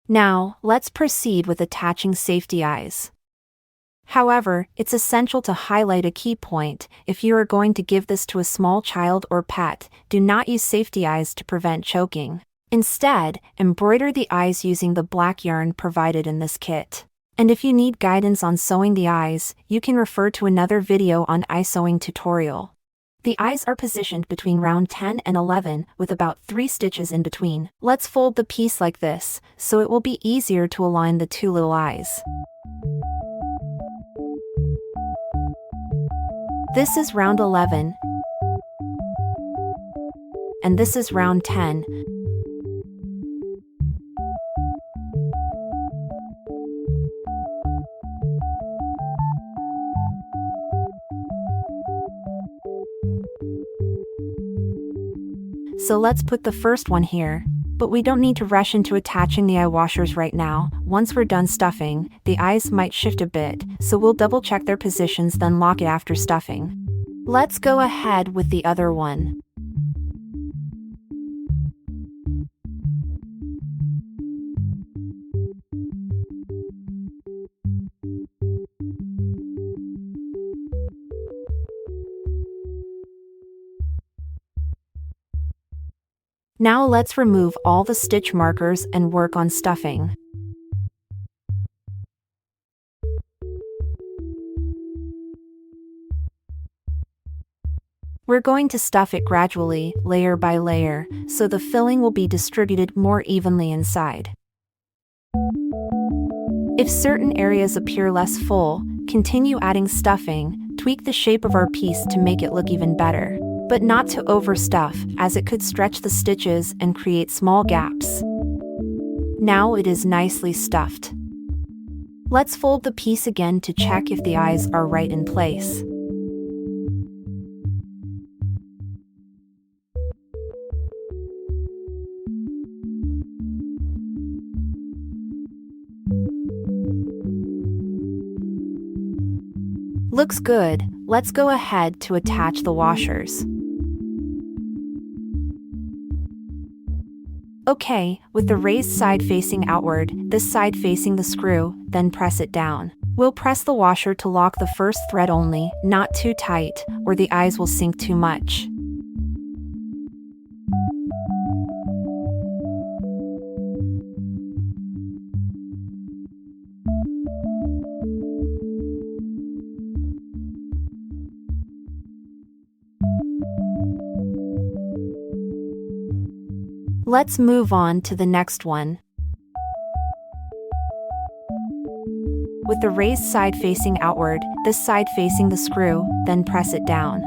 Now, let's proceed with attaching safety eyes. However, it's essential to highlight a key point. If you are going to give this to a small child or pet, do not use safety eyes to prevent choking. Instead, embroider the eyes using the black yarn provided in this kit. And if you need guidance on sewing the eyes, you can refer to another video on eye sewing tutorial. The eyes are positioned between round 10 and 11, with about 3 stitches in between. Let's fold the piece like this, so it will be easier to align the two little eyes. This is round 11, and this is round 10. So let's put the first one here. But we don't need to rush into attaching the eye washers right now. Once we're done stuffing, the eyes might shift a bit, so we'll double check their positions then lock it after stuffing. Let's go ahead with the other one. Now let's remove all the stitch markers and work on stuffing. We're going to stuff it gradually, layer by layer, so the filling will be distributed more evenly inside. If certain areas appear less full, continue adding stuffing. Tweak the shape of our piece to make it look even better. But not to overstuff, as it could stretch the stitches and create small gaps. Now it is nicely stuffed. Let's fold the piece again to check if the eyes are right in place. Looks good. Let's go ahead to attach the washers. Okay, with the raised side facing outward, this side facing the screw, then press it down. We'll press the washer to lock the first thread only, not too tight, or the eyes will sink too much. Let's move on to the next one. With the raised side facing outward, this side facing the screw, then press it down.